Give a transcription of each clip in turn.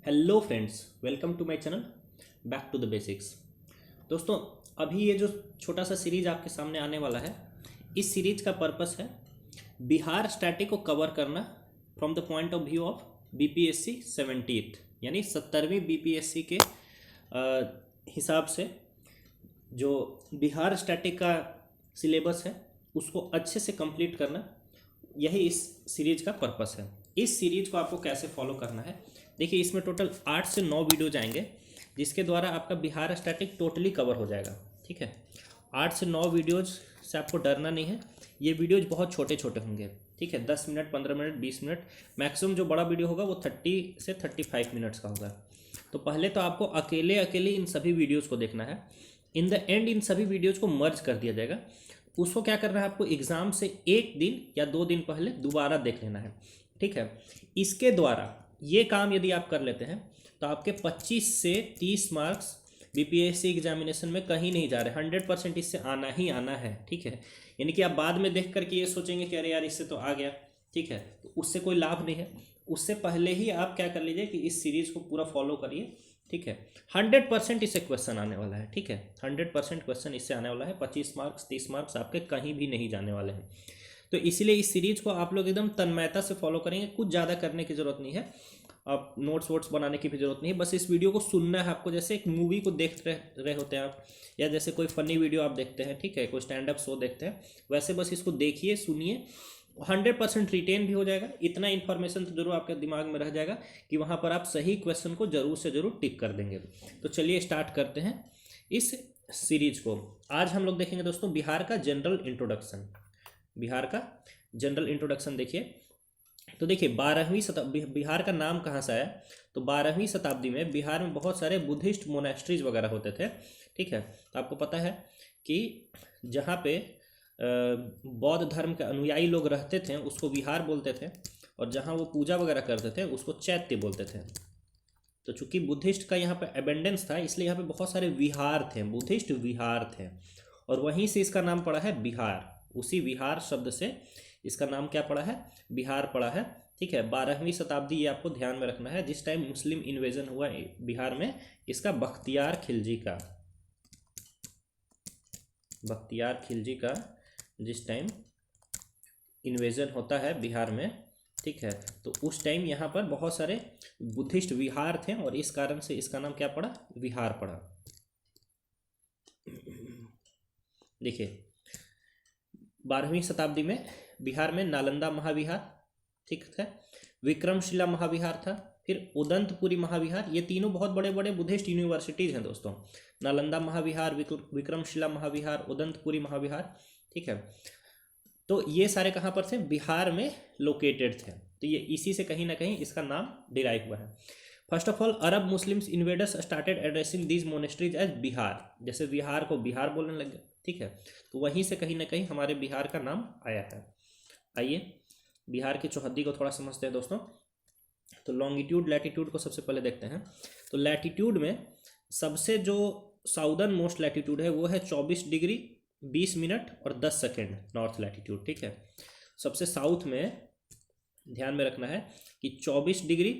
Hello friends, welcome to my channel back to the basics. दोस्तों, अभी ये जो छोटा सा सीरीज आपके सामने आने वाला है, इस सीरीज का पर्पस है बिहार स्टैटिक को कवर करना from the point of view of BPSC 70th, यानी 70वीं बीपीएससी के हिसाब से जो बिहार स्टैटिक का सिलेबस है उसको अच्छे से कंप्लीट करना, यही इस सीरीज का पर्पस है। इस सीरीज को आपको कैसे फॉलो करना है, देखिए इसमें टोटल 8 से 9 वीडियो जाएंगे जिसके द्वारा आपका बिहार स्टैटिक टोटली कवर हो जाएगा। ठीक है, 8 से 9 वीडियोज से आपको डरना नहीं है। ये वीडियोज बहुत छोटे छोटे होंगे। ठीक है, 10 मिनट, 15 मिनट, 20 मिनट, मैक्सिमम जो बड़ा वीडियो होगा वो 30 से 35 मिनट्स का होगा। तो पहले तो आपको अकेले अकेले इन सभी वीडियोज़ को देखना है। इन द एंड इन सभी वीडियोज़ को मर्ज कर दिया जाएगा। उसको क्या करना है, आपको एग्ज़ाम से 1 दिन या 2 दिन पहले दोबारा देख लेना है। ठीक है, इसके द्वारा ये काम यदि आप कर लेते हैं तो आपके 25 से 30 मार्क्स बीपीएससी एग्जामिनेशन में कहीं नहीं जा रहे, 100% इससे आना ही आना है। ठीक है, यानी कि आप बाद में देख करके ये सोचेंगे कि अरे यार इससे तो आ गया। ठीक है, तो उससे कोई लाभ नहीं है। उससे पहले ही आप क्या कर लीजिए कि इस सीरीज़ को पूरा फॉलो करिए। ठीक है, 100% इससे क्वेश्चन आने वाला है। ठीक है, 100% क्वेश्चन इससे आने वाला है। 25 मार्क्स 30 मार्क्स आपके कहीं भी नहीं जाने वाले हैं। तो इसीलिए इस सीरीज को आप लोग एकदम तन्मयता से फॉलो करेंगे। कुछ ज़्यादा करने की ज़रूरत नहीं है, आप नोट्स वोट्स बनाने की भी ज़रूरत नहीं है। बस इस वीडियो को सुनना है आपको, जैसे एक मूवी को देख रहे होते हैं आप, या जैसे कोई फनी वीडियो आप देखते हैं। ठीक है, कोई स्टैंड अप शो देखते हैं, वैसे बस इसको देखिए, सुनिए। 100% रिटेन भी हो जाएगा। इतना इन्फॉर्मेशन तो जरूर आपके दिमाग में रह जाएगा कि वहाँ पर आप सही क्वेश्चन को जरूर से जरूर टिक कर देंगे। तो चलिए स्टार्ट करते हैं इस सीरीज को। आज हम लोग देखेंगे दोस्तों बिहार का जनरल इंट्रोडक्शन। बिहार का जनरल इंट्रोडक्शन देखिए। तो देखिए 12वीं शताब्दी, बिहार का नाम कहाँ से आया, तो 12वीं शताब्दी में बिहार में बहुत सारे बुद्धिस्ट मोनेस्ट्रीज वगैरह होते थे। ठीक है, तो आपको पता है कि जहाँ पे बौद्ध धर्म के अनुयायी लोग रहते थे उसको विहार बोलते थे, और जहाँ वो पूजा वगैरह करते थे उसको चैत्य बोलते थे। तो चूंकि बुद्धिस्ट का यहाँ पे एबेंडेंस था, इसलिए यहाँ पे बहुत सारे विहार थे, बुद्धिस्ट विहार थे, और वहीं से इसका नाम पड़ा है बिहार। उसी विहार शब्द से इसका नाम क्या पड़ा है, बिहार पड़ा है। ठीक है, 12वीं शताब्दी, ये आपको ध्यान में रखना है। जिस टाइम मुस्लिम इन्वेजन हुआ बिहार में, इसका बख्तियार खिलजी का जिस टाइम इन्वेजन होता है बिहार में, ठीक है, तो उस टाइम यहाँ पर बहुत सारे बुद्धिस्ट विहार थे, और इस कारण से इसका नाम क्या पड़ा, विहार पड़ा। देखिए 12वीं शताब्दी में बिहार में नालंदा महाविहार, ठीक है, विक्रमशिला महाविहार था, फिर उदंतपुरी महाविहार। ये तीनों बहुत बड़े बड़े बुद्धिस्ट यूनिवर्सिटीज़ हैं दोस्तों। नालंदा महाविहार, विक्रमशिला महाविहार, उदंतपुरी महाविहार। ठीक है, तो ये सारे कहाँ पर थे, बिहार में लोकेटेड थे। तो ये इसी से कहीं ना कहीं इसका नाम डिराइव हुआ है। First of all Arab Muslims invaders started addressing these monasteries as Bihar, जैसे बिहार को बिहार बोलने लगे। ठीक है, तो वहीं से कहीं ना कहीं हमारे बिहार का नाम आया है। आइए बिहार की चौहद्दी को थोड़ा समझते हैं दोस्तों। तो लॉन्गिट्यूड लैटिट्यूड को सबसे पहले देखते हैं। तो लैटिट्यूड में सबसे जो साउदर्न मोस्ट लैटिट्यूड है वो है 24 डिग्री 20 मिनट और 10 सेकेंड नॉर्थ लैटिट्यूड। ठीक है, सबसे साउथ में ध्यान में रखना है कि 24 डिग्री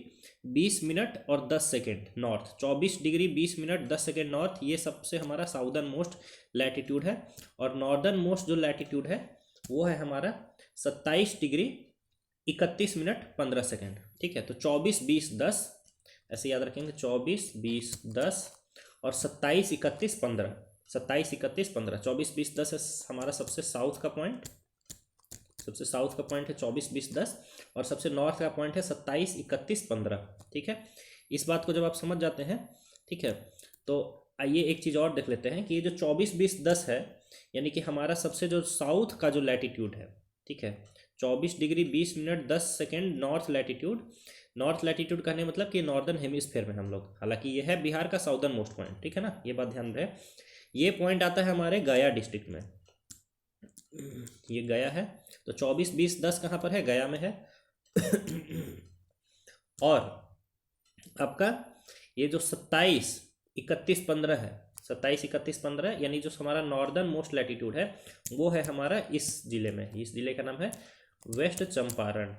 20 मिनट और 10 second north, 24 degree 20 minute 10 second north, ये सबसे हमारा साउदर्न मोस्ट लैटिट्यूड है। और नॉर्दर्न मोस्ट जो लैटिट्यूड है वो है हमारा 27 डिग्री 31 मिनट 15 सेकेंड। ठीक है, तो 24 20 10 ऐसे याद रखेंगे, 24 20 10 और 27 31 15, 27 31 15, 24 20 10 है हमारा सबसे साउथ का पॉइंट। सबसे साउथ का पॉइंट है 24 20 10, और सबसे नॉर्थ का पॉइंट है 27 31 15। ठीक है, इस बात को जब आप समझ जाते हैं, ठीक है, तो आइए एक चीज़ और देख लेते हैं कि ये जो 24 20 10 है, यानी कि हमारा सबसे जो साउथ का जो लैटिट्यूड है, ठीक है, 24 degree 20 minute 10 second north latitude. North latitude कहने मतलब कि नॉर्दर्न हेमिस्फेयर में हम लोग, हालांकि ये है बिहार का साउदर्न मोस्ट पॉइंट। ठीक है ना, ये बात ध्यान रहे। ये पॉइंट आता है हमारे गया डिस्ट्रिक्ट में, ये गया है। तो 24 20 10 कहाँ पर है, गया में है। और आपका ये जो 27 31 15 है, 27 31 15, यानी जो हमारा नॉर्दर्न मोस्ट लैटिट्यूड है वो है हमारा इस जिले में। इस जिले का नाम है वेस्ट चंपारण।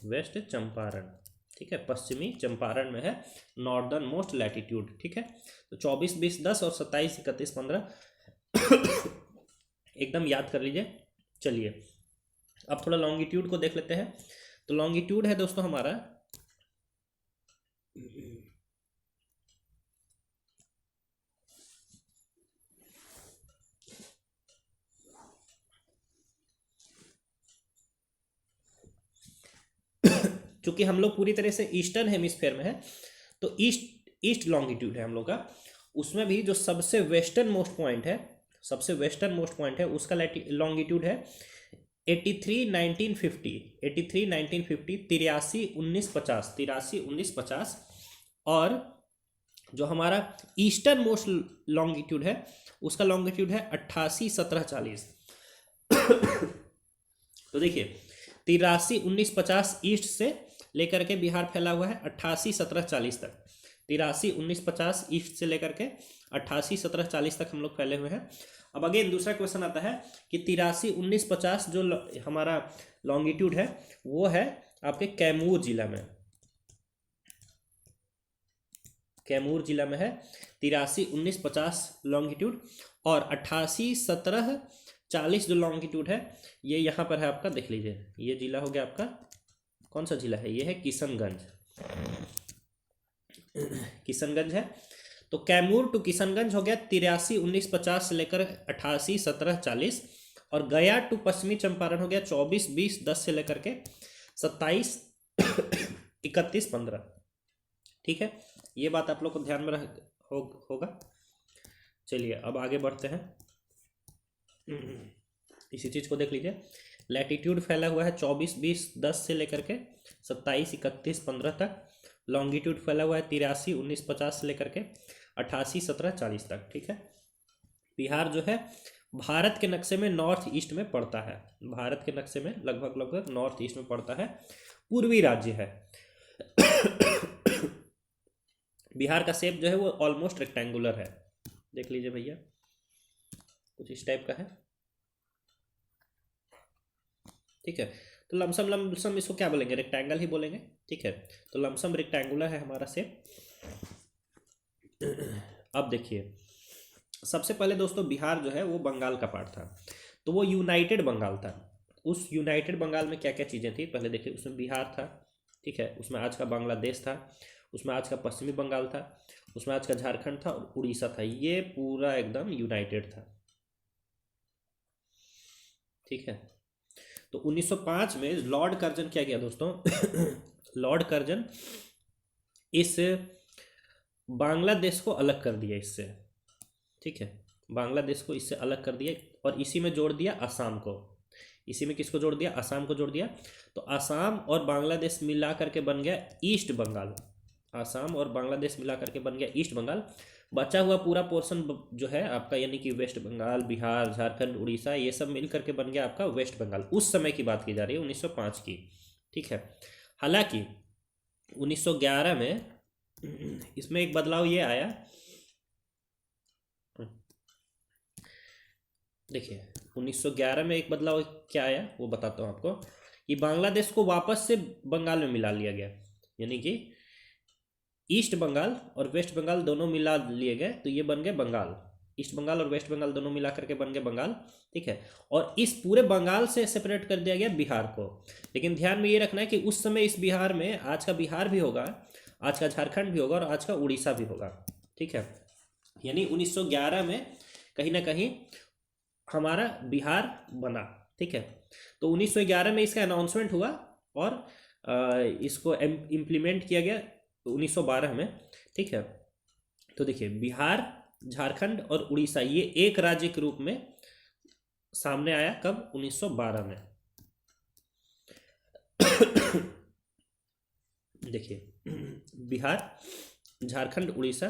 वेस्ट चंपारण। ठीक है, पश्चिमी चंपारण में है, नॉर्दर्न मोस्ट लैटिट्यूड। ठीक है, तो 24, 20, 10 और 27, 31, 15 एकदम याद कर लीजिए। चलिए अब थोड़ा लॉन्गिट्यूड को देख लेते हैं। तो लॉन्गिट्यूड है दोस्तों हमारा चूंकि हम लोग पूरी तरह से ईस्टर्न हेमिस्फेयर में है, तो ईस्ट ईस्ट लॉन्गिट्यूड है हम लोग का। उसमें भी जो सबसे वेस्टर्न मोस्ट पॉइंट है, सबसे वेस्टर्न मोस्ट पॉइंट है, उसका लॉन्गिट्यूड है 83, 1950, 83, 1950, 1950। और जो हमारा ईस्टर्न मोस्ट लॉन्गिट्यूड है उसका लॉन्गिट्यूड है 88, 17, 40। तो देखिए 83, 1950 ईस्ट से लेकर के बिहार फैला हुआ है 88, 17, 40 तक। 83, 1950 ईस्ट से लेकर के 88, 17, 40 तक हम लोग फैले हुए हैं। अब अगेन दूसरा क्वेश्चन आता है कि 83, 1950 जो हमारा लॉन्गिट्यूड है वो है आपके कैमूर जिला में। कैमूर जिला में है 83, 1950 लॉन्गिट्यूड। और 88, 17, 40 जो लॉन्गिट्यूड है ये यहाँ पर है आपका, देख लीजिए ये जिला हो गया आपका, कौन सा जिला है, ये है किशनगंज। किशनगंज है, तो कैमूर टू किशनगंज हो गया 83, 1950 से लेकर 88, 17, 40। और गया टू पश्चिमी चंपारण हो गया 24, 20, 10 से लेकर के 27, 31, 15। ठीक है, ये बात आप लोग को ध्यान में होगा। चलिए अब आगे बढ़ते हैं, इसी चीज को देख लीजिए। लैटिट्यूड फैला हुआ है 24, 20, 10 से लेकर के 27, 31, 15 तक। लॉन्गिट्यूड फैला हुआ है 83, 1950 से लेकर के 88, 17, 40 तक। ठीक है, बिहार जो है भारत के नक्शे में नॉर्थ ईस्ट में पड़ता है, भारत के नक्शे में लगभग लगभग नॉर्थ ईस्ट में पड़ता है, पूर्वी राज्य है। बिहार का शेप जो है वो ऑलमोस्ट रेक्टेंगुलर है, देख लीजिए भैया कुछ इस टाइप का है। ठीक है, तो लमसम इसको क्या बोलेंगे, रेक्टेंगल ही बोलेंगे। ठीक है, तो लमसम रेक्टेंगुलर है हमारा शेप। अब देखिए सबसे पहले दोस्तों बिहार जो है वो बंगाल का पार्ट था, तो वो यूनाइटेड बंगाल था। उस यूनाइटेड बंगाल में क्या क्या चीज़ें थी पहले देखिए। उसमें बिहार था, ठीक है, उसमें आज का बांग्लादेश था, उसमें आज का पश्चिमी बंगाल था, उसमें आज का झारखंड था और उड़ीसा था। ये पूरा एकदम यूनाइटेड था। ठीक है, तो 1905 में लॉर्ड कर्जन क्या किया दोस्तों लॉर्ड कर्जन इस बांग्लादेश को अलग कर दिया इससे। ठीक है, बांग्लादेश को इससे अलग कर दिया और इसी में जोड़ दिया असम को। इसी में किसको जोड़ दिया, असम को जोड़ दिया। तो असम और बांग्लादेश मिला करके बन गया ईस्ट बंगाल। असम और बांग्लादेश मिला करके बन गया ईस्ट बंगाल। बचा हुआ पूरा पोर्शन जो है आपका यानी कि वेस्ट बंगाल, बिहार, झारखंड, उड़ीसा, ये सब मिल करके बन गया आपका वेस्ट बंगाल। उस समय की बात की जा रही है 1905 की। ठीक है, हालांकि 1911 में इसमें एक बदलाव ये आया, देखिए 1911 में एक बदलाव क्या आया वो बताता हूँ आपको, कि बांग्लादेश को वापस से बंगाल में मिला लिया गया, यानी कि ईस्ट बंगाल और वेस्ट बंगाल दोनों मिला लिए गए, तो ये बन गए बंगाल। ईस्ट बंगाल और वेस्ट बंगाल दोनों मिला करके बन गए बंगाल। ठीक है, और इस पूरे बंगाल से सेपरेट कर दिया गया बिहार को। लेकिन ध्यान में ये रखना है कि उस समय इस बिहार में आज का बिहार भी होगा, आज का झारखंड भी होगा और आज का उड़ीसा भी होगा। ठीक है, यानी 1911 में कहीं ना कहीं हमारा बिहार बना। ठीक है, तो 1911 में इसका अनाउंसमेंट हुआ और इसको इम्प्लीमेंट किया गया 1912 में। ठीक है, तो देखिए बिहार, झारखंड और उड़ीसा ये एक राज्य के रूप में सामने आया कब, 1912 में। देखिए बिहार, झारखंड, उड़ीसा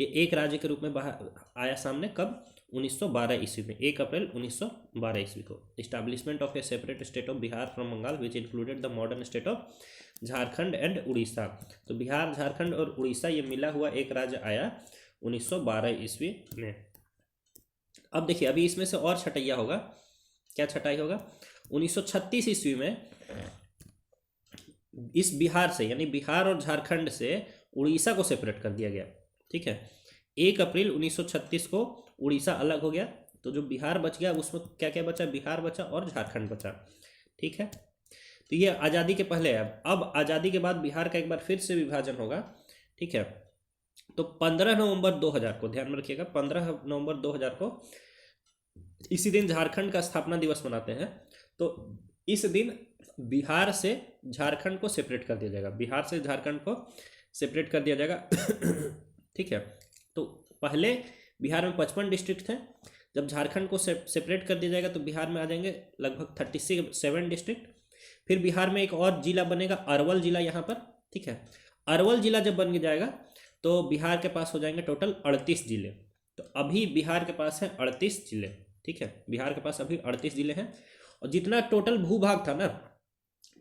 ये एक राज्य के रूप में आया सामने कब, 1912 ईस्वी में, 1 अप्रैल 1912 ईस्वी को। Establishment of a separate state of Bihar from Bengal which included the modern state of Jharkhand and Orissa. तो बिहार, झारखंड और उड़ीसा ये मिला हुआ एक राज्य आया 1912 ईस्वी में। अब देखिए अभी इसमें से और छटैया होगा, क्या छटाई होगा, 1936 ईस्वी में इस बिहार से यानी बिहार और झारखंड से उड़ीसा को सेपरेट कर दिया गया। ठीक है, 1 अप्रैल 1936 को उड़ीसा अलग हो गया, तो जो बिहार बच गया उसमें क्या क्या बचा, बिहार बचा और झारखंड बचा। ठीक है, तो ये आज़ादी के पहले है। अब आज़ादी के बाद बिहार का एक बार फिर से विभाजन होगा। ठीक है, तो 15 नवंबर 2000 को ध्यान में रखिएगा, 15 नवंबर 2000 को इसी दिन झारखंड का स्थापना दिवस मनाते हैं। तो इस दिन बिहार से झारखंड को सेपरेट कर दिया जाएगा, बिहार से झारखंड को सेपरेट कर दिया जाएगा। ठीक है, तो पहले बिहार में 55 डिस्ट्रिक्ट थे, जब झारखंड को सेपरेट कर दिया जाएगा तो बिहार में आ जाएंगे लगभग 37 डिस्ट्रिक्ट। फिर बिहार में एक और जिला बनेगा, अरवल जिला यहाँ पर। ठीक है, अरवल जिला जब बन जाएगा तो बिहार के पास हो जाएंगे टोटल 38 जिले। तो अभी बिहार के पास है 38 जिले। ठीक है, बिहार के पास अभी 38 जिले हैं, और जितना टोटल भूभाग था ना,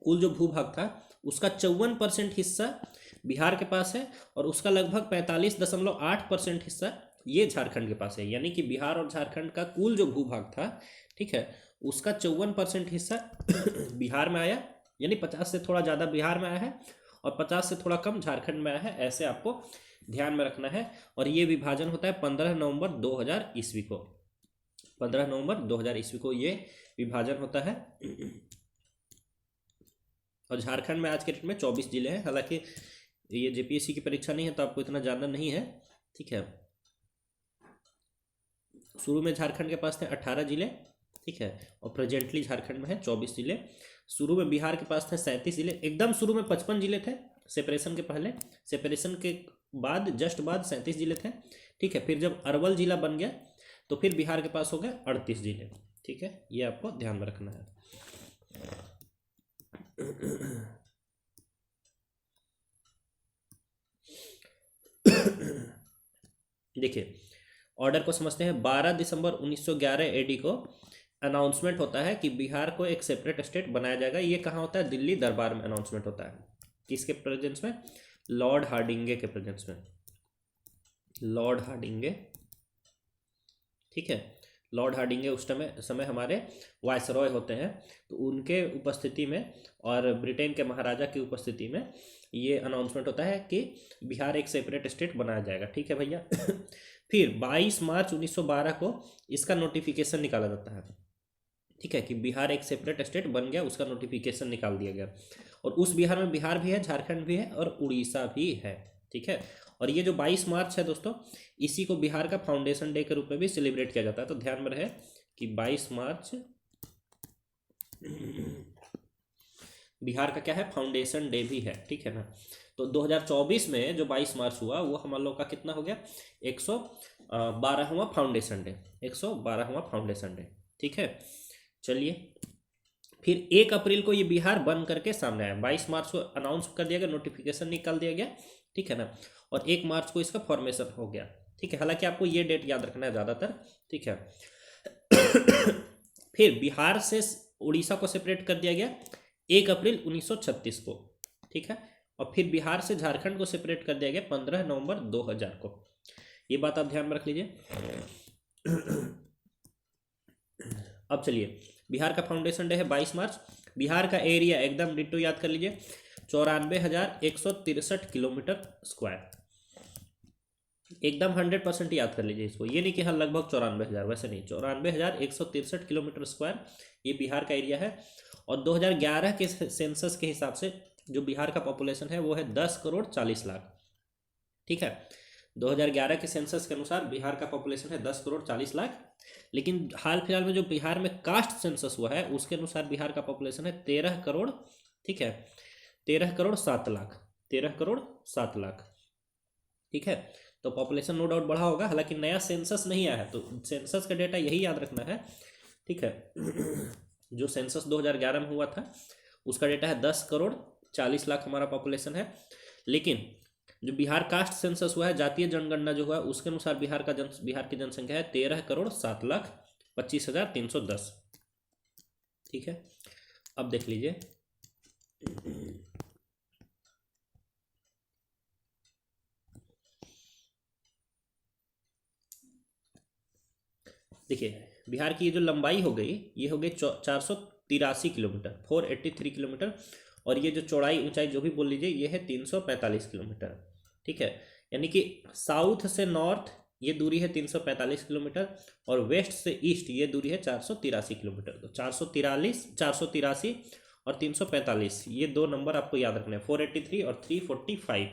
कुल जो भूभाग था उसका 54% हिस्सा बिहार के पास है, और उसका लगभग 45.8% हिस्सा ये झारखंड के पास है। यानी कि बिहार और झारखंड का कुल जो भूभाग था, ठीक है, उसका 54% हिस्सा बिहार में आया, यानी 50 से थोड़ा ज़्यादा बिहार में आया है और 50 से थोड़ा कम झारखंड में आया है। ऐसे आपको ध्यान में रखना है। और ये विभाजन होता है 15 नवंबर 2000 ईस्वी को। 15 नवंबर 2000 ईस्वी को ये विभाजन होता है। और झारखंड में आज के डेट में 24 जिले हैं। हालांकि ये जेपीएससी की परीक्षा नहीं है तो आपको इतना जानना नहीं है। ठीक है, शुरू में झारखंड के पास थे 18 जिले। ठीक है, और प्रेजेंटली झारखंड में है 24 जिले। शुरू में बिहार के पास थे 37 जिले। एकदम शुरू में 55 जिले थे सेपरेशन के पहले, सेपरेशन के बाद जस्ट बाद 37 जिले थे। ठीक है, फिर जब अरवल जिला बन गया तो फिर बिहार के पास हो गए 38 जिले। ठीक है, ये आपको ध्यान में रखना है। देखिए, ऑर्डर को समझते हैं। 12 दिसंबर 1911 एडी को अनाउंसमेंट होता है कि बिहार को एक सेपरेट स्टेट बनाया जाएगा। ये कहाँ होता है? दिल्ली दरबार में अनाउंसमेंट होता है। किसके प्रेजेंस में? लॉर्ड हार्डिंगे के प्रेजेंस में, लॉर्ड हार्डिंगे। ठीक है, लॉर्ड हार्डिंगे उस समय हमारे वायसरॉय होते हैं, तो उनके उपस्थिति में और ब्रिटेन के महाराजा की उपस्थिति में ये अनाउंसमेंट होता है कि बिहार एक सेपरेट स्टेट बनाया जाएगा। ठीक है भैया। फिर 22 मार्च 1912 को इसका नोटिफिकेशन निकाला जाता है। ठीक है, कि बिहार एक सेपरेट स्टेट बन गया, उसका नोटिफिकेशन निकाल दिया गया। और उस बिहार में बिहार भी है, झारखंड भी है और उड़ीसा भी है। ठीक है, और ये जो 22 मार्च है दोस्तों, इसी को बिहार का फाउंडेशन डे के रूप में भी सेलिब्रेट किया जाता है। तो ध्यान में रहे कि 22 मार्च बिहार का क्या है? फाउंडेशन डे भी है। ठीक है ना। तो 2024 में जो 22 मार्च हुआ वो हम लोग का कितना हो गया? 112वां फाउंडेशन डे, 112वां फाउंडेशन डे। ठीक है, चलिए फिर 1 अप्रैल को ये बिहार बन करके सामने आया। 22 मार्च को अनाउंस कर दिया गया, नोटिफिकेशन निकाल दिया गया। ठीक है ना, और 1 मार्च को इसका फॉर्मेशन हो गया। ठीक है, हालांकि आपको ये डेट याद रखना है ज़्यादातर। ठीक है। फिर बिहार से उड़ीसा को सेपरेट कर दिया गया 1 अप्रैल 1936 को। ठीक है, और फिर बिहार से झारखंड को सेपरेट कर दिया गया 15 नवंबर 2000 को। ये बात आप ध्यान में रख लीजिए। अब चलिए, बिहार का फाउंडेशन डे है 22 मार्च। बिहार का एरिया एकदम डिट्टो याद कर लीजिए, 94,163 किलोमीटर स्क्वायर। एकदम 100% याद कर लीजिए इसको। ये नहीं कि हाँ लगभग 94,000, वैसे नहीं, 94,163 किलोमीटर स्क्वायर ये बिहार का एरिया है। और 2011 के सेंसस के हिसाब से जो बिहार का पॉपुलेशन है वो है 10 करोड़ 40 लाख। ठीक है, 2011 के सेंसस के अनुसार बिहार का पॉपुलेशन है 10 करोड़ 40 लाख। लेकिन हाल फिलहाल में जो बिहार में कास्ट सेंसस हुआ है उसके अनुसार बिहार का पॉपुलेशन है 13 करोड़। ठीक है, 13 करोड़ 7 लाख, 13 करोड़ 7 लाख। ठीक है, तो पॉपुलेशन नो डाउट बढ़ा होगा। हालांकि नया सेंसस नहीं आया है, तो सेंसस का डेटा यही याद रखना है। ठीक है, जो सेंसस 2011 में हुआ था उसका डेटा है 10 करोड़ 40 लाख हमारा पॉपुलेशन है। लेकिन जो बिहार कास्ट सेंसस हुआ है, जातीय जनगणना जो हुआ है, उसके अनुसार बिहार की जनसंख्या है 13 करोड़ 7 लाख 25,310। ठीक है, अब देख लीजिए, देखिए बिहार की ये जो लंबाई हो गई, ये हो गई 483 किलोमीटर, 483 किलोमीटर। और ये जो चौड़ाई ऊंचाई जो भी बोल लीजिए ये है 345 किलोमीटर। ठीक है, यानी कि साउथ से नॉर्थ ये दूरी है 345 किलोमीटर और वेस्ट से ईस्ट ये दूरी है 483 किलोमीटर। तो 483 और 345 ये दो नंबर आपको याद रखना है, 483 और 345,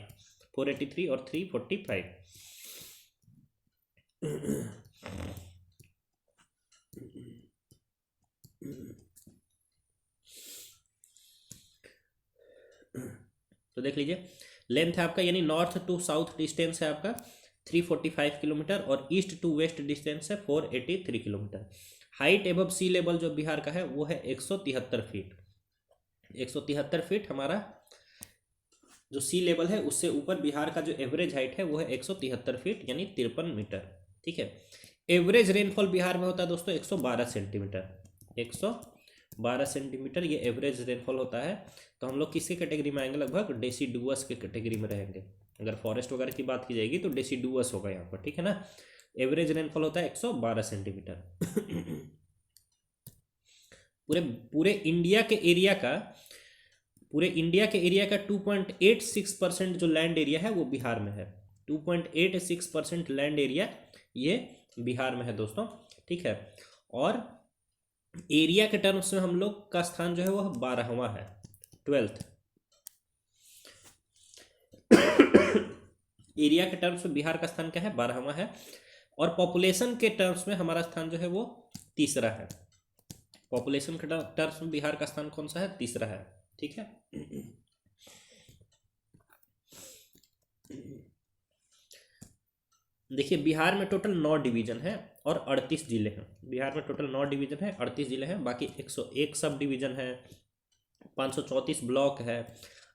483 और 345। तो देख लीजिए लेंथ है आपका, यानी नॉर्थ टू साउथ डिस्टेंस है आपका 345 किलोमीटर और ईस्ट टू वेस्ट डिस्टेंस है 483 किलोमीटर। हाइट एबव सी लेवल जो बिहार का है वो है 173 फीट। 173 फीट हमारा जो सी लेवल है उससे ऊपर बिहार का जो एवरेज हाइट है वो है 173 फीट यानी 53 मीटर। ठीक है, एवरेज रेनफॉल बिहार में होता है दोस्तों 112 सेंटीमीटर। 112 सेंटीमीटर ये एवरेज रेनफॉल होता है। तो हम लोग किसके कैटेगरी में आएंगे, लगभग डेसिडुअस के कैटेगरी में रहेंगे। अगर फॉरेस्ट वगैरह की बात की जाएगी तो डेसिडुअस होगा यहाँ पर। ठीक है ना, एवरेज रेनफॉल होता है 112 सेंटीमीटर। पूरे पूरे इंडिया के एरिया का 2.86% जो लैंड एरिया है वो बिहार में है। 2.86% लैंड एरिया ये बिहार में है दोस्तों। ठीक है, और एरिया के टर्म्स में हम लोग का स्थान जो है वो 12वां है, 12th। एरिया के टर्म्स में बिहार का स्थान क्या है, 12वां है। और पॉपुलेशन के टर्म्स में हमारा स्थान जो है वो तीसरा है। पॉपुलेशन के टर्म्स में बिहार का स्थान कौन सा है, तीसरा है। ठीक है, देखिए बिहार में टोटल 9 डिवीजन है और 38 जिले हैं। बिहार में टोटल 9 डिवीजन है, 38 जिले हैं, बाकी 101 सब डिवीजन है, 534 ब्लॉक है,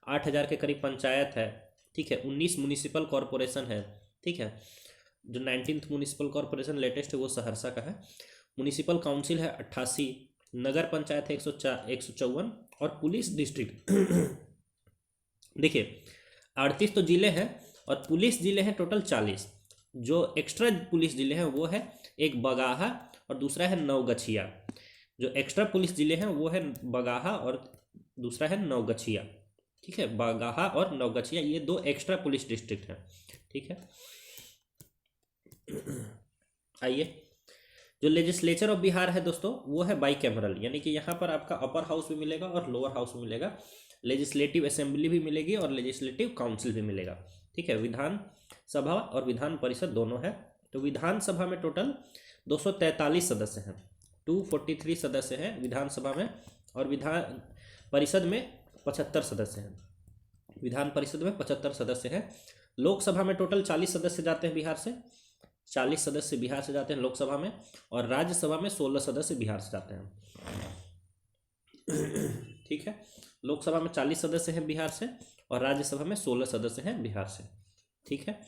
8000 के करीब पंचायत है। ठीक है, 19 म्यूनिसिपल कॉरपोरेशन है। ठीक है, जो 19th म्यूनिसिपल कॉरपोरेशन लेटेस्ट है वो सहरसा का है। म्यूनिसिपल काउंसिल है 88, नगर पंचायत है 154 और पुलिस डिस्ट्रिक्ट देखिए 38 तो जिले हैं और पुलिस जिले हैं टोटल 40। जो एक्स्ट्रा पुलिस जिले हैं वो है एक बगाहा और दूसरा है नवगछिया। जो एक्स्ट्रा पुलिस जिले हैं वो है बगाहा और दूसरा है नवगछिया। ठीक है, बगाहा और नवगछिया ये दो एक्स्ट्रा पुलिस डिस्ट्रिक्ट हैं। ठीक है, आइए जो लेजिस्लेचर ऑफ बिहार है दोस्तों वो है बाई कैमरल, यानी कि यहाँ पर आपका अपर हाउस भी मिलेगा और लोअर हाउस भी मिलेगा। लेजिस्लेटिव असेंबली भी मिलेगी और लेजिस्लेटिव काउंसिल भी मिलेगा। ठीक है, विधान सभा और विधान परिषद दोनों है। तो विधानसभा में टोटल 243 सदस्य हैं, 243 सदस्य हैं विधानसभा में, और विधान परिषद में 75 सदस्य हैं। विधान परिषद में 75 सदस्य हैं। लोकसभा में टोटल 40 सदस्य जाते हैं बिहार से, 40 सदस्य बिहार से जाते हैं लोकसभा में, और राज्यसभा में 16 सदस्य बिहार से जाते हैं। ठीक है, लोकसभा में 40 सदस्य हैं बिहार से और राज्यसभा में 16 सदस्य हैं बिहार से। ठीक है,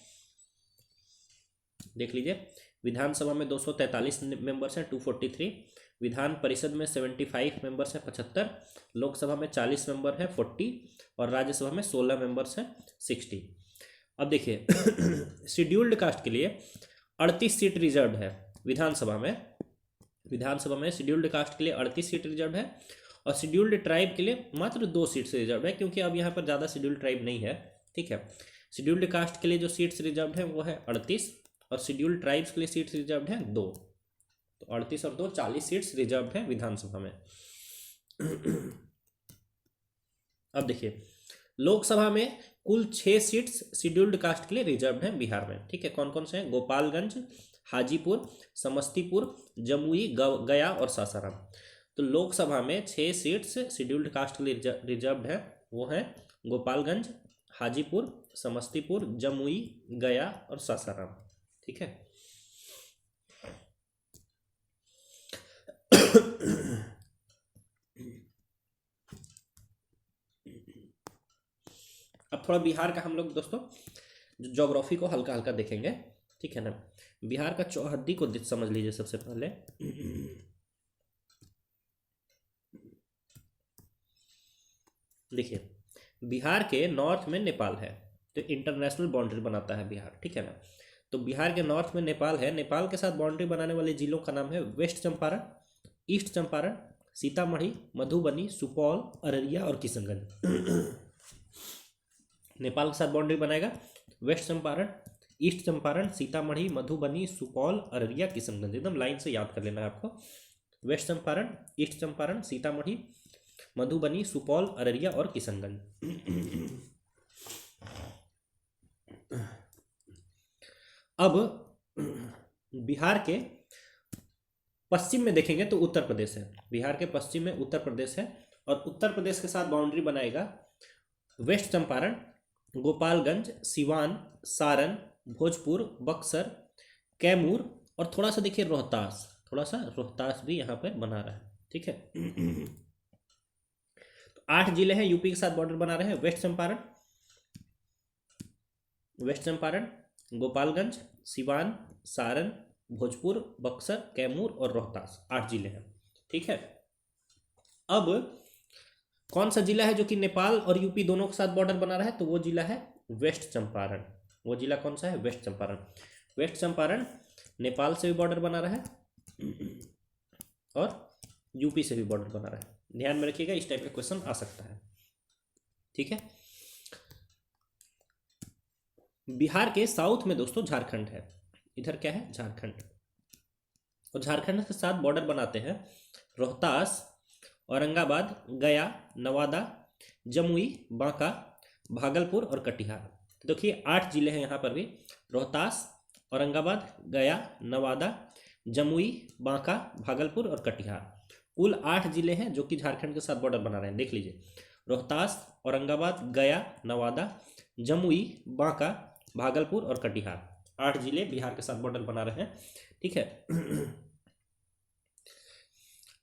देख लीजिए विधानसभा में 243 मेंबर्स हैं 243, विधान परिषद में 75 मेंबर्स हैं 75, लोकसभा में 40 मेंबर हैं 40 और राज्यसभा में 16 मेंबर्स हैं 60। अब देखिए शेड्यूल्ड कास्ट के लिए 38 सीट रिजर्व है विधानसभा में। विधानसभा में शेड्यूल्ड कास्ट के लिए 38 सीट रिजर्व है और शेड्यूल्ड ट्राइब के लिए मात्र 2 सीट्स रिजर्व है, क्योंकि अब यहाँ पर ज़्यादा शेड्यूल्ड ट्राइब नहीं है। ठीक है, शेड्यूल्ड कास्ट के लिए जो सीट्स रिजर्व है वो है 38 और शेड्यूल्ड ट्राइब्स के लिए सीट्स रिजर्व है 2। तो 38 और 2 40 सीट्स रिजर्व है विधानसभा में। अब देखिए लोकसभा में कुल 6 सीट्स शेड्यूल्ड कास्ट के लिए रिजर्व हैं बिहार में। ठीक है, कौन कौन से हैं, गोपालगंज, हाजीपुर, समस्तीपुर, जमुई, गया और सासाराम। तो लोकसभा में 6 सीट्स शेड्यूल्ड कास्ट के लिए रिजर्व हैं, वो हैं गोपालगंज, हाजीपुर, समस्तीपुर, जमुई, गया और सासाराम। ठीक है, अब थोड़ा बिहार का हम लोग दोस्तों ज्योग्राफी को हल्का हल्का देखेंगे। ठीक है ना, बिहार का चौहद्दी को समझ लीजिए सबसे पहले। देखिए बिहार के नॉर्थ में नेपाल है, तो इंटरनेशनल बाउंड्री बनाता है बिहार। ठीक है ना, तो बिहार के नॉर्थ में नेपाल है, नेपाल के साथ बाउंड्री बनाने वाले जिलों का नाम है वेस्ट चंपारण, ईस्ट चंपारण, सीतामढ़ी, मधुबनी, सुपौल, अररिया और किशनगंज। नेपाल के साथ बाउंड्री बनाएगा वेस्ट चंपारण, ईस्ट चंपारण, सीतामढ़ी, मधुबनी, सुपौल, अररिया, किशनगंज। एकदम लाइन से याद कर लेना है आपको। वेस्ट चंपारण, ईस्ट चंपारण, सीतामढ़ी, मधुबनी, सुपौल, अररिया और किशनगंज। अब बिहार के पश्चिम में देखेंगे तो उत्तर प्रदेश है। बिहार के पश्चिम में उत्तर प्रदेश है और उत्तर प्रदेश के साथ बाउंड्री बनाएगा वेस्ट चंपारण, गोपालगंज, सिवान, सारण, भोजपुर, बक्सर, कैमूर और थोड़ा सा देखिए रोहतास, थोड़ा सा रोहतास भी यहाँ पर बना रहा है। ठीक है, तो 8 जिले हैं यूपी के साथ बॉर्डर बना रहे हैं। वेस्ट चंपारण, गोपालगंज, सिवान, सारण, भोजपुर, बक्सर, कैमूर और रोहतास, 8 जिले हैं। ठीक है, अब कौन सा जिला है जो कि नेपाल और यूपी दोनों के साथ बॉर्डर बना रहा है? तो वो जिला है वेस्ट चंपारण। वो जिला कौन सा है? वेस्ट चंपारण। वेस्ट चंपारण नेपाल से भी बॉर्डर बना रहा है और यूपी से भी बॉर्डर बना रहा है। ध्यान में रखिएगा, इस टाइप का क्वेश्चन आ सकता है। ठीक है, बिहार के साउथ में दोस्तों झारखंड है। इधर क्या है? झारखंड। और झारखंड के साथ बॉर्डर बनाते हैं रोहतास, औरंगाबाद, गया, नवादा, जमुई, बांका, भागलपुर और कटिहार। तो देखिए 8 जिले हैं यहाँ पर भी, रोहतास, औरंगाबाद, गया, नवादा, जमुई, बांका, भागलपुर और कटिहार। कुल 8 जिले हैं जो कि झारखंड के साथ बॉर्डर बना रहे हैं। देख लीजिए, रोहतास, औरंगाबाद, गया, नवादा, जमुई, बांका, भागलपुर और कटिहार, 8 जिले बिहार के साथ बॉर्डर बना रहे हैं। ठीक है,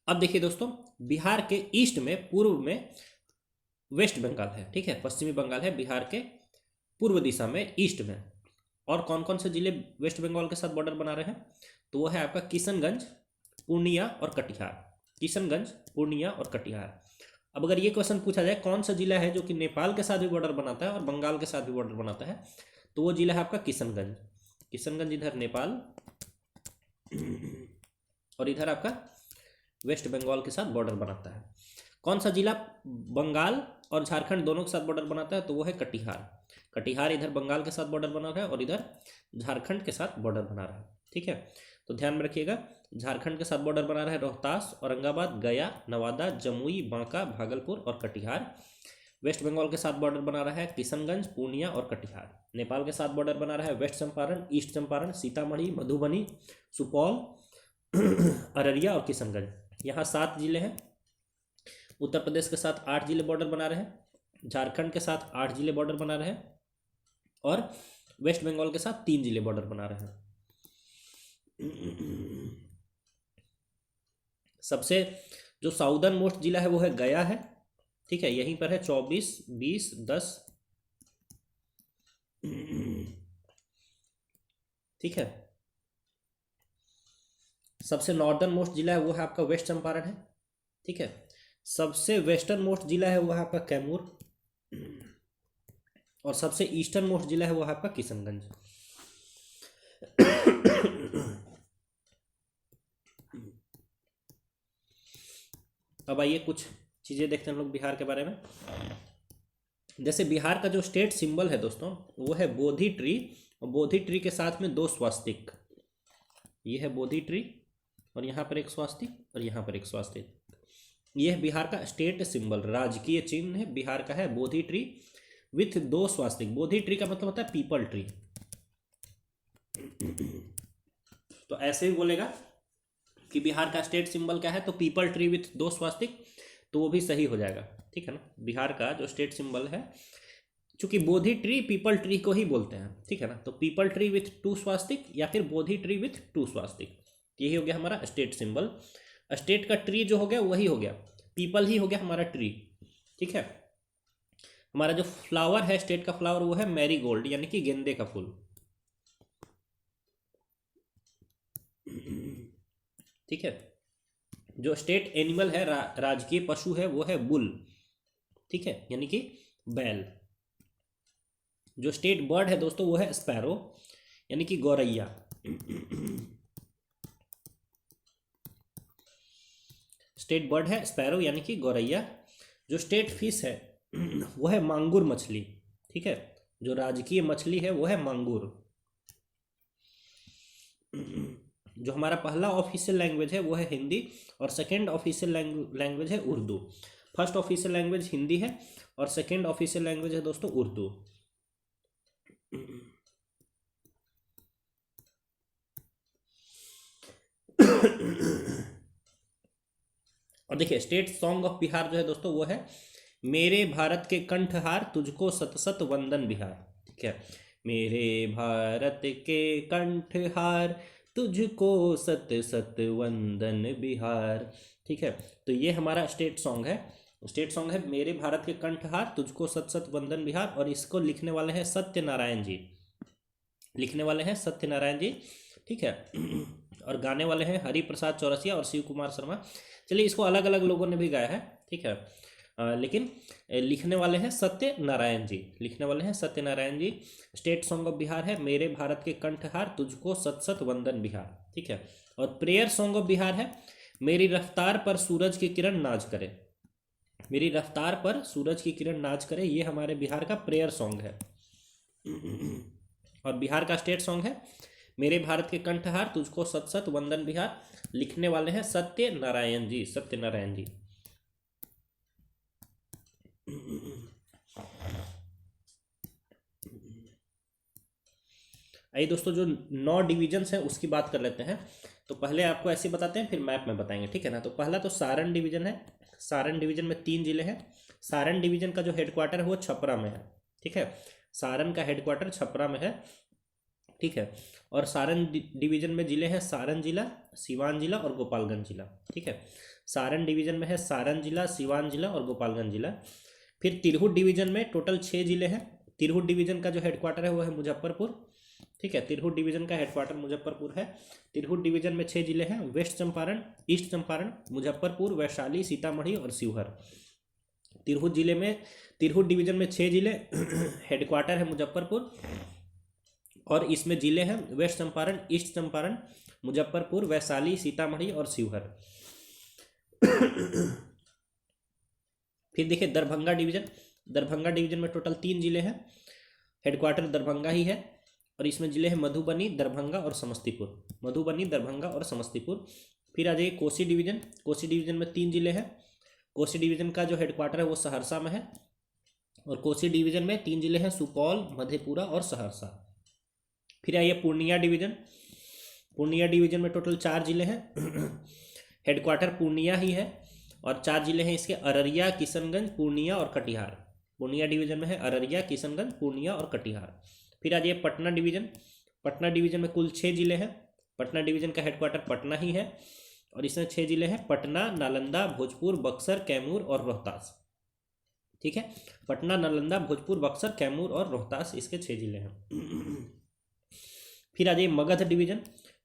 अब देखिए दोस्तों, बिहार के ईस्ट में, पूर्व में वेस्ट बंगाल है। ठीक है, पश्चिमी बंगाल है बिहार के पूर्व दिशा में, ईस्ट में। और कौन कौन से जिले वेस्ट बंगाल के साथ बॉर्डर बना रहे हैं? तो वो है आपका किशनगंज, पूर्णिया और कटिहार। किशनगंज, पूर्णिया और कटिहार। अब अगर ये क्वेश्चन पूछा जाए कौन सा जिला है जो कि नेपाल के साथ भी बॉर्डर बनाता है और बंगाल के साथ भी बॉर्डर बनाता है, तो वो जिला है आपका किशनगंज। किशनगंज इधर नेपाल और इधर आपका वेस्ट बंगाल के साथ बॉर्डर बनाता है। कौन सा जिला बंगाल और झारखंड दोनों के साथ बॉर्डर बनाता है? तो वो है कटिहार। कटिहार इधर बंगाल के साथ बॉर्डर बना रहा है और इधर झारखंड के साथ बॉर्डर बना रहा है। ठीक है, तो ध्यान में रखिएगा, झारखंड के साथ बॉर्डर बना रहा है रोहतास, औरंगाबाद, गया, नवादा, जमुई, बांका, भागलपुर और कटिहार। वेस्ट बंगाल के साथ बॉर्डर बना रहा है किशनगंज, पूर्णिया और कटिहार। नेपाल के साथ बॉर्डर बना रहा है वेस्ट चंपारण, ईस्ट चंपारण, सीतामढ़ी, मधुबनी, सुपौल, अररिया और किशनगंज। यहाँ 7 जिले हैं। उत्तर प्रदेश के साथ 8 जिले बॉर्डर बना रहे हैं, झारखंड के साथ 8 जिले बॉर्डर बना रहे हैं और वेस्ट बंगाल के साथ 3 जिले बॉर्डर बना रहे हैं। सबसे जो साउदर्न मोस्ट जिला है वो है गया है। ठीक है, यहीं पर है 24, 20, 10। ठीक है, सबसे नॉर्दर्न मोस्ट जिला है वो है आपका वेस्ट चंपारण है। ठीक है, सबसे वेस्टर्न मोस्ट जिला है वो है आपका कैमूर और सबसे ईस्टर्न मोस्ट जिला है वो है आपका किशनगंज। अब आइए कुछ चीज़ें देखते हैं हम लोग बिहार के बारे में। जैसे बिहार का जो स्टेट सिंबल है दोस्तों वो है बोधि ट्री, और बोधि ट्री के साथ में 2 स्वास्तिक। ये है बोधि ट्री और यहाँ पर एक स्वास्तिक और यहाँ पर एक स्वास्तिक। ये है बिहार का स्टेट सिंबल, राजकीय चिन्ह है बिहार का है बोधि ट्री विथ 2 स्वास्तिक। बोधि ट्री का मतलब होता है पीपल ट्री। तो ऐसे ही बोलेगा कि बिहार का स्टेट सिंबल क्या है, तो पीपल ट्री विथ 2 स्वास्तिक, तो वो भी सही हो जाएगा। ठीक है ना, बिहार का जो स्टेट सिंबल है, चूंकि बोधि ट्री पीपल ट्री को ही बोलते हैं। ठीक है ना, तो पीपल ट्री विथ 2 स्वास्तिक या फिर बोधि ट्री विथ 2 स्वास्तिक, यही हो गया हमारा स्टेट सिंबल। स्टेट का ट्री जो हो गया वही हो गया, पीपल ही हो गया हमारा ट्री। ठीक है, हमारा जो फ्लावर है स्टेट का फ्लावर वो है मैरीगोल्ड, यानी कि गेंदे का फूल। ठीक है, जो स्टेट एनिमल है, राजकीय पशु है, वो है बुल। ठीक है, यानी कि बैल। जो स्टेट बर्ड है दोस्तों वो है स्पैरो, यानी कि गौरैया। स्टेट बर्ड है स्पैरो यानी कि गौरैया। जो स्टेट फिश है वो है मांगुर मछली, ठीक है। जो राजकीय मछली है वो है मांगुर। जो हमारा पहला ऑफिशियल लैंग्वेज है वो है हिंदी, और सेकेंड ऑफिशियल लैंग्वेज है Urdu. First official language Hindi है और सेकेंड ऑफिशियल लैंग्वेज है दोस्तों उर्दू। और देखिए स्टेट सॉन्ग ऑफ बिहार जो है दोस्तों वो है मेरे भारत के कंठहार तुझको सत सत वंदन बिहार, ठीक है। मेरे भारत के कंठहार तुझको सत सत वंदन बिहार, ठीक है। तो ये हमारा स्टेट सॉन्ग है। स्टेट सॉन्ग है मेरे भारत के कंठहार तुझको सत सत वंदन बिहार, और इसको लिखने वाले हैं सत्यनारायण जी, लिखने वाले हैं सत्यनारायण जी, ठीक है। और गाने वाले हैं हरि प्रसाद चौरसिया और शिव कुमार शर्मा। चलिए इसको अलग अलग लोगों ने भी गाया है, ठीक है। लेकिन लिखने वाले हैं सत्यनारायण जी, लिखने वाले हैं सत्यनारायण जी। स्टेट सॉन्ग ऑफ बिहार है मेरे भारत के कंठहार तुझको सत सत वंदन बिहार, ठीक है। और प्रेयर सॉन्ग ऑफ बिहार है मेरी रफ्तार पर सूरज की किरण नाच करे, मेरी रफ्तार पर सूरज की किरण नाच करे, ये हमारे बिहार का प्रेयर सॉन्ग है। और बिहार का स्टेट सॉन्ग है मेरे भारत के कंठहार तुझको सत सत वंदन बिहार, लिखने वाले हैं सत्यनारायण जी, सत्यनारायण जी। आइए दोस्तों जो 9 डिवीजन्स हैं उसकी बात कर लेते हैं। तो पहले आपको ऐसे बताते हैं फिर मैप में बताएंगे, ठीक है ना। तो पहला तो सारण डिवीजन है। सारण डिवीजन में 3 जिले हैं। सारण डिवीजन का जो हेडक्वार्टर है वो छपरा में है, ठीक है। सारण का हेडक्वार्टर छपरा में है, ठीक है। और सारण डिवीजन में जिले हैं सारण जिला, सिवान जिला और गोपालगंज जिला, ठीक है। सारण डिवीजन में है सारण जिला, सिवान जिला और गोपालगंज जिला। फिर तिरहुत डिवीजन में टोटल 6 जिले हैं। तिरहुत डिवीजन का जो हेडक्वार्टर है वो है मुजफ्फरपुर, ठीक है। तिरहुत डिवीजन का हेडक्वार्टर मुजफ्फरपुर है। तिरहुत डिवीजन में 6 जिले हैं वेस्ट चंपारण, ईस्ट चंपारण, मुजफ्फरपुर, वैशाली, सीतामढ़ी और शिवहर। तिरहुत जिले में तिरहुत डिवीजन में 6 जिले, हेडक्वार्टर है मुजफ्फरपुर, और इसमें जिले हैं वेस्ट चंपारण, ईस्ट चंपारण, मुजफ्फरपुर, वैशाली, सीतामढ़ी और शिवहर। फिर देखिए दरभंगा डिवीजन। दरभंगा डिवीजन में टोटल 3 जिले हैं, हेडक्वार्टर दरभंगा ही है, और इसमें जिले हैं मधुबनी, दरभंगा और समस्तीपुर, मधुबनी, दरभंगा और समस्तीपुर। फिर आ जाइए कोसी डिवीजन। कोसी डिवीजन में 3 जिले हैं। कोसी डिवीजन का जो हेडक्वार्टर है वो सहरसा में है, और कोसी डिवीजन में 3 जिले हैं सुपौल, मधेपुरा और सहरसा। फिर आइए पूर्णिया डिवीजन। पूर्णिया डिवीजन में टोटल 4 जिले हैं, हेडक्वार्टर पूर्णिया ही है, और 4 जिले हैं इसके अररिया, किशनगंज, पूर्णिया और कटिहार। पूर्णिया डिवीजन में है अररिया, किशनगंज, पूर्णिया और कटिहार। फिर आ जाइए पटना डिवीजन। पटना डिवीजन में कुल 6 जिले हैं। पटना डिवीजन का हेडक्वार्टर पटना ही है, और इसमें 6 जिले हैं पटना, नालंदा, भोजपुर, बक्सर, कैमूर और रोहतास, ठीक है। पटना, नालंदा, भोजपुर, बक्सर, कैमूर और रोहतास इसके 6 जिले हैं। फिर आ जाइए मगध डिवीजन।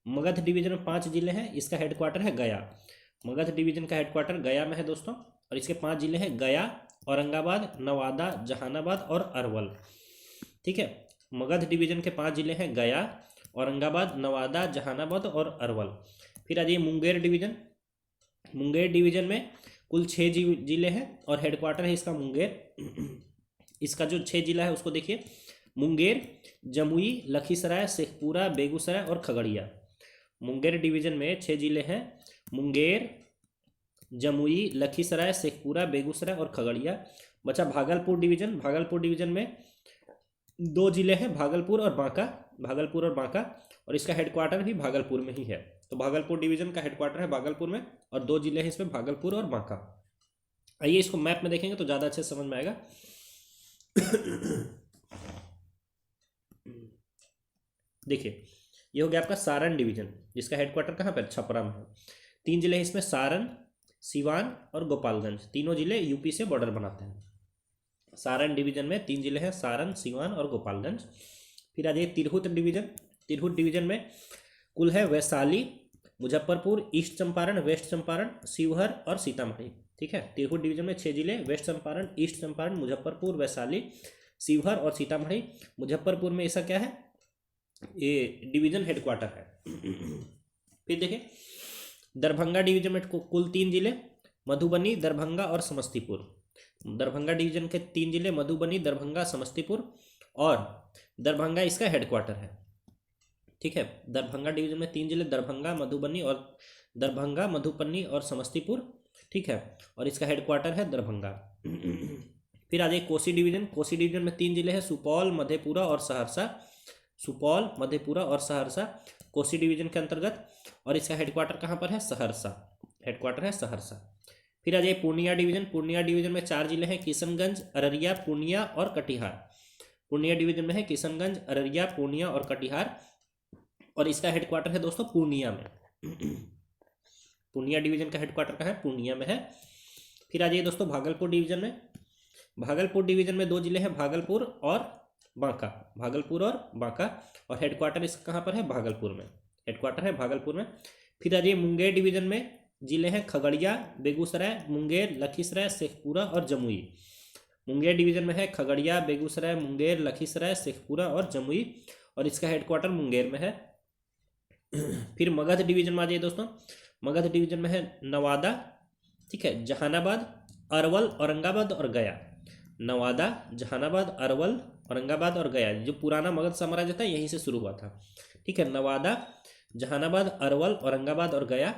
मगध डिवीजन में 5 जिले हैं, इसका हेडक्वार्टर है गया। मगध डिवीजन का हेडक्वार्टर गया में है दोस्तों, और इसके 5 जिले हैं गया, औरंगाबाद, नवादा, जहानाबाद और अरवल, ठीक है। मगध डिवीजन के 5 जिले हैं गया, औरंगाबाद, नवादा, जहानाबाद और अरवल। फिर आ जाइए मुंगेर डिवीजन। मुंगेर डिवीजन में कुल 6 जिले हैं, और हेडक्वार्टर है इसका मुंगेर। इसका जो 6 जिला है उसको देखिए, मुंगेर, जमुई, लखीसराय, शेखपुरा, बेगूसराय और खगड़िया। मुंगेर डिवीजन में 6 जिले हैं, मुंगेर, जमुई, लखीसराय, शेखपुरा, बेगूसराय और खगड़िया। बचा भागलपुर डिवीजन। भागलपुर डिवीजन में 2 जिले हैं, भागलपुर और बांका, भागलपुर और बांका, और इसका हेडक्वार्टर भी भागलपुर में ही है। तो भागलपुर डिवीजन का हेडक्वार्टर है भागलपुर में, और 2 जिले हैं इसमें, भागलपुर और बांका। आइए इसको मैप में देखेंगे तो ज़्यादा अच्छे समझ में आएगा। देखिए ये हो गया आपका सारण डिवीजन, जिसका हेडक्वार्टर कहाँ पर, छपरा में है। 3 जिले हैं इसमें, सारण, सिवान और गोपालगंज। तीनों जिले यूपी से बॉर्डर बनाते हैं। सारण डिवीजन में 3 जिले हैं, सारण, सिवान और गोपालगंज। फिर आ जाइए तिरहुत डिवीजन। तिरहुत डिवीजन में कुल है वैशाली, मुजफ्फरपुर, ईस्ट चंपारण, वेस्ट चंपारण, शिवहर और सीतामढ़ी, ठीक है। तिरहुत डिवीजन में 6 जिले, वेस्ट चंपारण, ईस्ट चंपारण, मुजफ्फरपुर, वैशाली, शिवहर और सीतामढ़ी। मुजफ्फरपुर में ऐसा क्या है, ये डिवीजन हेडक्वार्टर है। फिर देखिए दरभंगा डिवीजन में कुल 3 जिले, मधुबनी, दरभंगा और समस्तीपुर। दरभंगा डिवीजन के 3 जिले मधुबनी, दरभंगा, समस्तीपुर, और दरभंगा इसका हेडक्वार्टर है। ठीक है, दरभंगा डिवीजन में 3 जिले दरभंगा, मधुबनी और दरभंगा, मधुबनी और समस्तीपुर। ठीक है, और इसका हेडक्वार्टर है दरभंगा। फिर आ जाइए कोसी डिवीजन। कोसी डिवीजन में 3 जिले हैं सुपौल, मधेपुरा और सहरसा। सुपौल, मधेपुरा और सहरसा कोसी डिवीजन के अंतर्गत, और इसका हेडक्वार्टर कहाँ पर है? सहरसा, हेडक्वार्टर है सहरसा। फिर आ जाइए पूर्णिया डिवीजन। पूर्णिया डिवीजन में 4 जिले हैं किशनगंज, अररिया, पूर्णिया और कटिहार। पूर्णिया डिवीजन में है किशनगंज, अररिया, पूर्णिया और कटिहार, और इसका हेडक्वार्टर है दोस्तों पूर्णिया में। पूर्णिया डिवीजन का हेडक्वार्टर कहाँ है? पूर्णिया में है। फिर आ जाइए दोस्तों भागलपुर डिवीजन में। भागलपुर डिवीजन में 2 जिले हैं भागलपुर और बांका। भागलपुर और बांका, और हेडक्वार्टर इसका कहाँ पर है? भागलपुर में, हेडक्वार्टर है भागलपुर में। फिर आ जाइए मुंगेर डिवीजन में जिले हैं खगड़िया, बेगूसराय, मुंगेर, लखीसराय, शेखपुरा और जमुई। मुंगेर डिवीजन में है खगड़िया, बेगूसराय, मुंगेर, लखीसराय, शेखपुरा और जमुई, और इसका हेडक्वार्टर मुंगेर में है। फिर मगध डिवीजन में आ जाइए दोस्तों। मगध डिवीजन में है नवादा, ठीक है, जहानाबाद, अरवल, औरंगाबाद और गया। नवादा, जहानाबाद, अरवल, औरंगाबाद और गया। जो पुराना मगध साम्राज्य था यहीं से शुरू हुआ था। ठीक है, नवादा, जहानाबाद, अरवल, औरंगाबाद और गया,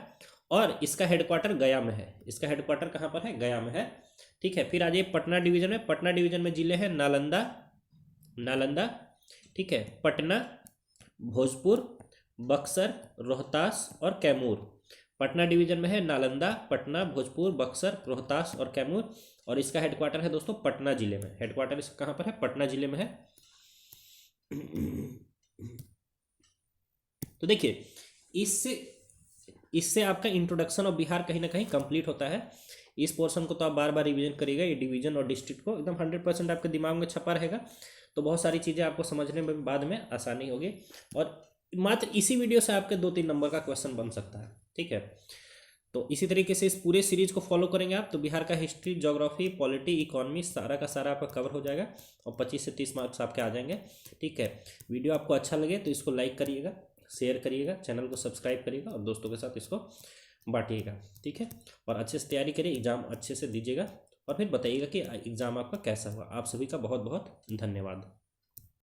और इसका हेडक्वार्टर गया में है। इसका हेडक्वार्टर कहाँ पर है? गया में है। ठीक है, फिर आ जाइए पटना डिवीजन में। पटना डिवीजन में जिले हैं नालंदा, नालंदा, ठीक है, पटना, भोजपुर, बक्सर, रोहतास और कैमूर। पटना डिवीजन में है नालंदा, पटना, भोजपुर, बक्सर, रोहतास और कैमूर, और इसका हेडक्वार्टर है दोस्तों पटना जिले में। हेडक्वार्टर इसका कहाँ पर है? पटना जिले में है। तो देखिए, इससे आपका इंट्रोडक्शन ऑफ बिहार कहीं ना कहीं कंप्लीट होता है। इस पोर्शन को तो आप बार बार रिवीजन करिएगा। ये डिवीजन और डिस्ट्रिक्ट को एकदम 100% आपके दिमाग में छपा रहेगा, तो बहुत सारी चीज़ें आपको समझने में बाद में आसानी होगी, और मात्र इसी वीडियो से आपके 2-3 नंबर का क्वेश्चन बन सकता है। ठीक है, तो इसी तरीके से इस पूरे सीरीज को फॉलो करेंगे आप, तो बिहार का हिस्ट्री, ज्योग्राफी, पॉलिटी, इकोनॉमी सारा का सारा आपका कवर हो जाएगा, और 25 से 30 मार्क्स आपके आ जाएंगे। ठीक है, वीडियो आपको अच्छा लगे तो इसको लाइक करिएगा, शेयर करिएगा, चैनल को सब्सक्राइब करिएगा, और दोस्तों के साथ इसको बांटिएगा। ठीक है, और अच्छे से तैयारी करिए, एग्ज़ाम अच्छे से दीजिएगा, और फिर बताइएगा कि एग्ज़ाम आपका कैसा हुआ। आप सभी का बहुत बहुत धन्यवाद।